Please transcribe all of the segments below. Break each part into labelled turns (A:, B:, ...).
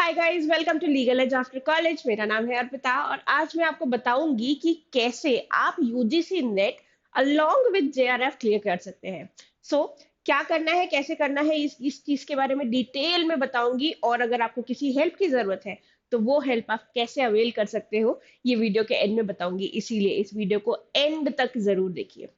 A: Hi guys, welcome to Legal Edge after college. मेरा नाम है अर्पिता और आज मैं आपको बताऊंगी कि कैसे आप UGC net along with JRF clear कर सकते हैं। क्या करना है, कैसे करना है, इस चीज के बारे में डिटेल में बताऊंगी। और अगर आपको किसी हेल्प की जरूरत है तो वो हेल्प आप कैसे अवेल कर सकते हो, ये वीडियो के एंड में बताऊंगी। इसीलिए इस वीडियो को एंड तक जरूर देखिए।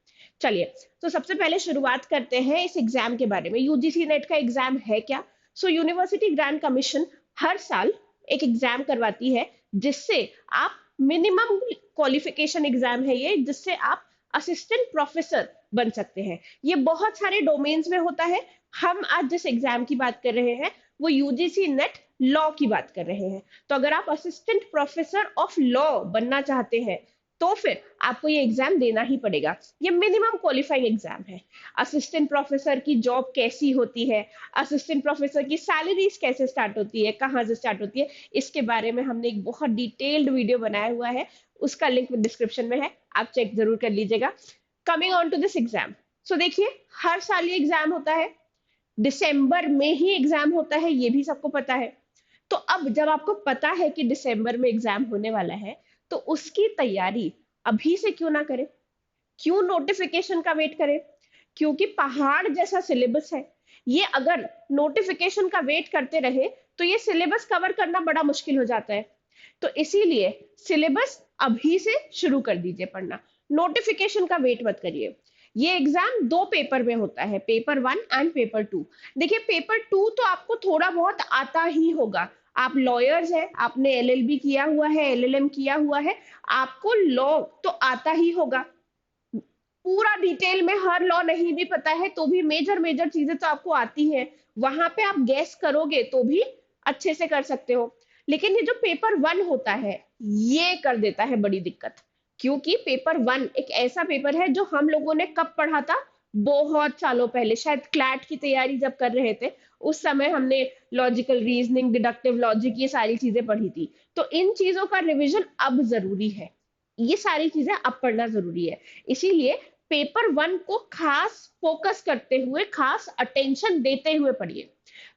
A: चलिए, तो सबसे पहले शुरुआत करते हैं इस एग्जाम के बारे में। यूजीसी नेट का एग्जाम है क्या? यूनिवर्सिटी ग्रांट कमीशन हर साल एक एग्जाम करवाती है, जिससे आप मिनिमम क्वालिफिकेशन एग्जाम है ये, जिससे आप असिस्टेंट प्रोफेसर बन सकते हैं। ये बहुत सारे डोमेन्स में होता है। हम आज जिस एग्जाम की बात कर रहे हैं वो यूजीसी नेट लॉ की बात कर रहे हैं। तो अगर आप असिस्टेंट प्रोफेसर ऑफ लॉ बनना चाहते हैं तो फिर आपको ये एग्जाम देना ही पड़ेगा। ये मिनिमम क्वालिफाइंग एग्जाम है। असिस्टेंट प्रोफेसर की जॉब कैसी होती है, असिस्टेंट प्रोफेसर की सैलरीज कैसे स्टार्ट होती है, कहाँ से स्टार्ट होती है, इसके बारे में हमने एक बहुत डिटेल्ड वीडियो बनाया हुआ है। उसका लिंक डिस्क्रिप्शन में है, आप चेक जरूर कर लीजिएगा। Coming on to this exam, देखिए, हर साल ये एग्जाम होता है। दिसंबर में ही एग्जाम होता है, ये भी सबको पता है। तो अब जब आपको पता है कि दिसंबर में एग्जाम होने वाला है, तो उसकी तैयारी अभी से क्यों ना करें? क्यों नोटिफिकेशन का वेट करें? क्योंकि पहाड़ जैसा सिलेबस है। ये अगर नोटिफिकेशन का वेट करते रहे तो ये सिलेबस कवर करना बड़ा मुश्किल हो जाता है। तो इसीलिए सिलेबस अभी से शुरू कर दीजिए पढ़ना। नोटिफिकेशन का वेट मत करिए। ये एग्जाम दो पेपर में होता है, पेपर 1 एंड पेपर 2। देखिए, पेपर 2 तो आपको थोड़ा बहुत आता ही होगा। आप लॉयर्स हैं, आपने एलएलबी किया हुआ है, एलएलएम किया हुआ है, आपको लॉ तो आता ही होगा। पूरा डिटेल में हर लॉ नहीं भी पता है तो भी मेजर मेजर चीजें तो आपको आती है। वहां पे आप गैस करोगे तो भी अच्छे से कर सकते हो। लेकिन ये जो पेपर 1 होता है, ये कर देता है बड़ी दिक्कत। क्योंकि पेपर 1 एक ऐसा पेपर है जो हम लोगों ने कब पढ़ा था? बहुत सालों पहले, शायद क्लैट की तैयारी जब कर रहे थे उस समय हमने लॉजिकल रीजनिंग, डिडक्टिव लॉजिक, ये सारी चीजें पढ़ी थी। तो इन चीजों का रिवीजन अब जरूरी है। ये सारी चीजें अब पढ़ना जरूरी है। इसीलिए पेपर 1 को खास फोकस करते हुए, खास अटेंशन देते हुए पढ़िए।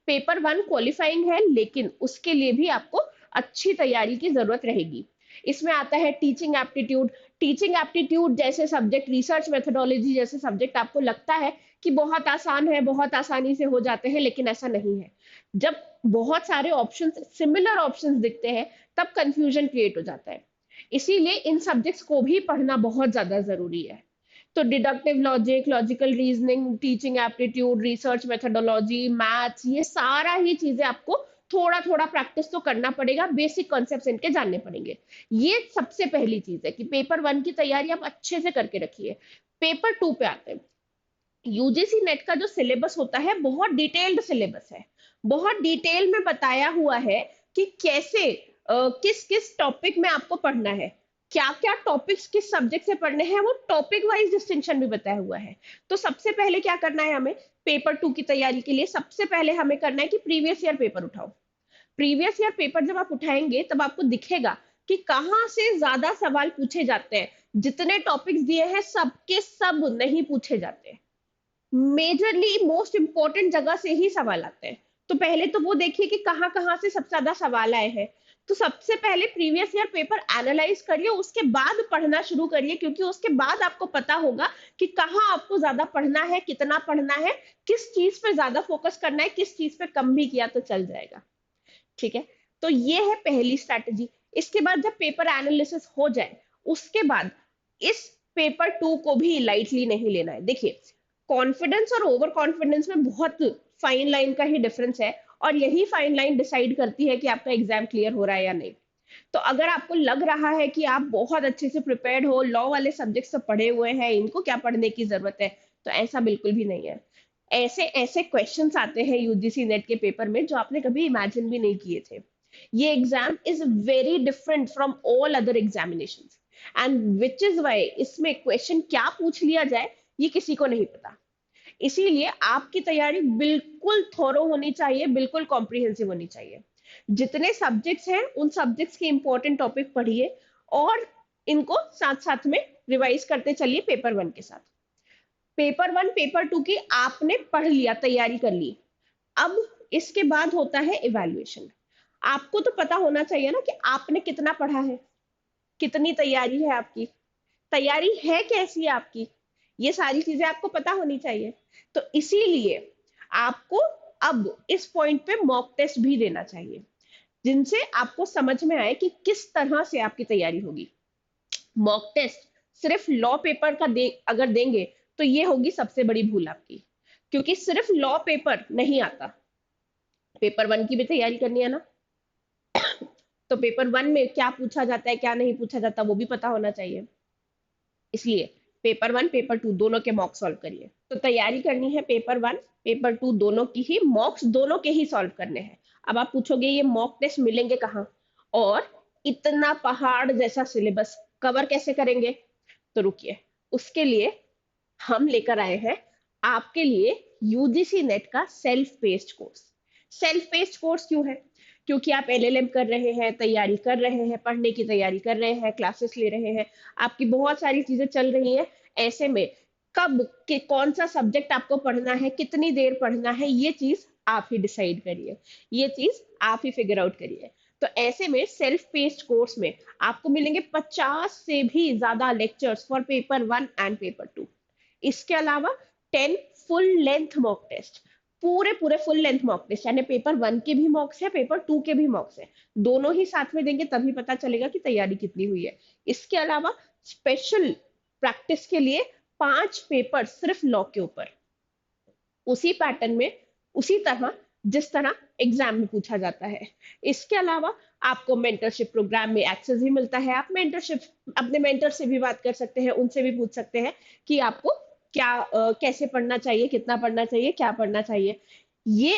A: पेपर 1 क्वालिफाइंग है, लेकिन उसके लिए भी आपको अच्छी तैयारी की जरूरत रहेगी। इसमें आता है टीचिंग एप्टीट्यूड। टीचिंग एप्टीट्यूड जैसे सब्जेक्ट, रिसर्च मेथोडोलॉजी जैसे सब्जेक्ट आपको लगता है कि बहुत आसान है, बहुत आसानी से हो जाते हैं, लेकिन ऐसा नहीं है। जब बहुत सारे ऑप्शंस, सिमिलर ऑप्शंस दिखते हैं, तब कंफ्यूजन क्रिएट हो जाता है। इसीलिए इन सब्जेक्ट्स को भी पढ़ना बहुत ज्यादा जरूरी है। तो deductive logic, logical reasoning, teaching aptitude, research methodology, maths, ये सारा ही चीजें आपको थोड़ा थोड़ा प्रैक्टिस तो करना पड़ेगा। बेसिक कॉन्सेप्ट्स इनके जानने पड़ेंगे। ये सबसे पहली चीज है कि पेपर 1 की तैयारी आप अच्छे से करके रखिए। पेपर 2 पे आते हैं। यूजीसी नेट का जो सिलेबस होता है बहुत डिटेल्ड सिलेबस है। बहुत डिटेल में बताया हुआ है कि कैसे, किस किस टॉपिक में आपको पढ़ना है, क्या क्या टॉपिक्स किस सब्जेक्ट से पढ़ने हैं, वो टॉपिक वाइज डिस्टिंक्शन भी बताया हुआ है। तो सबसे पहले क्या करना है हमें? पेपर 2 की तैयारी के लिए सबसे पहले हमें करना है कि प्रीवियस ईयर पेपर उठाओ। प्रीवियस ईयर पेपर जब आप उठाएंगे तब आपको दिखेगा कि कहाँ से ज्यादा सवाल पूछे जाते हैं। जितने टॉपिक्स दिए हैं सबके सब नहीं पूछे जाते। मेजरली मोस्ट इंपॉर्टेंट जगह से ही सवाल आते हैं। तो पहले तो वो देखिए कि कहाँ कहाँ से सबसे ज्यादा सवाल आए हैं। तो सबसे पहले प्रीवियस ईयर पेपर एनालाइज करिए, उसके बाद पढ़ना शुरू करिए, क्योंकि उसके बाद आपको पता होगा कि कहाँ आपको ज्यादा पढ़ना है, कितना पढ़ना है, किस चीज पे ज्यादा फोकस करना है, किस चीज पे कम भी किया तो चल जाएगा। ठीक है, तो ये है पहली स्ट्रैटेजी। इसके बाद जब पेपर एनालिसिस हो जाए, उसके बाद इस पेपर 2 को भी लाइटली नहीं लेना है। देखिए, कॉन्फिडेंस और ओवर कॉन्फिडेंस में बहुत फाइन लाइन का ही डिफरेंस है, और यही फाइन लाइन डिसाइड करती है कि आपका एग्जाम क्लियर हो रहा है या नहीं। तो अगर आपको लग रहा है कि आप बहुत अच्छे से प्रिपेयर्ड हो, लॉ वाले सब्जेक्ट्स तो पढ़े हुए हैं, इनको क्या पढ़ने की जरूरत है, तो ऐसा बिल्कुल भी नहीं है। ऐसे ऐसे क्वेश्चंस आते हैं यूजीसी नेट के पेपर में जो आपने कभी इमेजिन भी नहीं किए थे। ये exam is very different from all other examinations, and which is why इसमें क्वेश्चन क्या पूछ लिया जाए ये किसी को नहीं पता। इसीलिए आपकी तैयारी बिल्कुल थोरो होनी चाहिए, बिल्कुल कॉम्प्रिहेंसिव होनी चाहिए। जितने सब्जेक्ट्स हैं उन सब्जेक्ट्स के इंपॉर्टेंट टॉपिक पढ़िए, और इनको साथ साथ में रिवाइज करते चलिए पेपर 1 के साथ। पेपर 1, पेपर 2 की आपने पढ़ लिया, तैयारी कर ली। अब इसके बाद होता है इवैल्यूएशन। आपको तो पता होना चाहिए ना कि आपने कितना पढ़ा है, कितनी तैयारी है आपकी, तैयारी है कैसी है आपकी, ये सारी चीजें आपको पता होनी चाहिए। तो इसीलिए आपको अब इस पॉइंट पे मॉक टेस्ट भी देना चाहिए, जिनसे आपको समझ में आए कि किस तरह से आपकी तैयारी होगी। मॉक टेस्ट सिर्फ लॉ पेपर का अगर देंगे तो ये होगी सबसे बड़ी भूल आपकी, क्योंकि सिर्फ लॉ पेपर नहीं आता, पेपर वन की भी तैयारी करनी है ना। तो पेपर वन में क्या पूछा जाता है क्या नहीं पूछा जाता वो भी पता होना चाहिए। इसलिए पेपर वन पेपर टू दोनों के मॉक सॉल्व करिए। तो तैयारी करनी है पेपर वन पेपर टू दोनों की ही, मॉक्स दोनों के ही सॉल्व करने हैं। अब आप पूछोगे ये मॉक टेस्ट मिलेंगे कहाँ, और इतना पहाड़ जैसा सिलेबस कवर कैसे करेंगे। तो रुकिए, उसके लिए हम लेकर आए हैं आपके लिए यूजीसी नेट का self paced course. Self paced course क्यों है, क्योंकि आप एलएलएम कर रहे हैं, तैयारी कर रहे हैं, पढ़ने की तैयारी कर रहे हैं, क्लासेस ले रहे हैं, आपकी बहुत सारी चीजें चल रही हैं। ऐसे में कब के कौन सा सब्जेक्ट आपको पढ़ना है, कितनी देर पढ़ना है, ये चीज आप ही डिसाइड करिए, ये चीज आप ही फिगर आउट करिए। तो ऐसे में सेल्फ पेस्ड कोर्स में आपको मिलेंगे 50 से भी ज्यादा lectures for paper one and paper two. इसके अलावा 10 फुल लेंथ मॉक टेस्ट, पूरे पूरे फुल लेंथ मॉक टेस्ट, यानी पेपर वन के भी मॉक्स है, पेपर टू के भी मॉक्स है, दोनों ही साथ में देंगे तभी पता चलेगा कि तैयारी कितनी हुई है। इसके अलावा स्पेशल प्रैक्टिस के लिए 5 पेपर सिर्फ लॉ के ऊपर, उसी पैटर्न में, उसी तरह जिस तरह एग्जाम में पूछा जाता है। इसके अलावा आपको मेंटरशिप प्रोग्राम में एक्सेस भी मिलता है, आप मेंटरशिप अपने मेंटर से भी बात कर सकते हैं, उनसे भी पूछ सकते हैं कि आपको क्या कैसे पढ़ना चाहिए, कितना पढ़ना चाहिए, क्या पढ़ना चाहिए। ये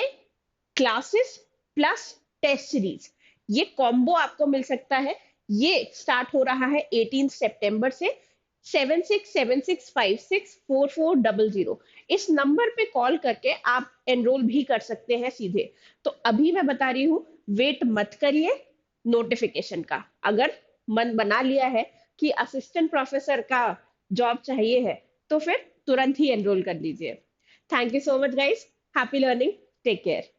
A: क्लासेस प्लस टेस्ट सीरीज, ये कॉम्बो आपको मिल सकता है। ये स्टार्ट हो रहा है 18 सितंबर से। 7676564400, इस नंबर पे कॉल करके आप एनरोल भी कर सकते हैं सीधे। तो अभी मैं बता रही हूँ, वेट मत करिए नोटिफिकेशन का। अगर मन बना लिया है कि असिस्टेंट प्रोफेसर का जॉब चाहिए है तो फिर तुरंत ही एनरोल कर लीजिए। Thank you so much guys, happy learning, take care.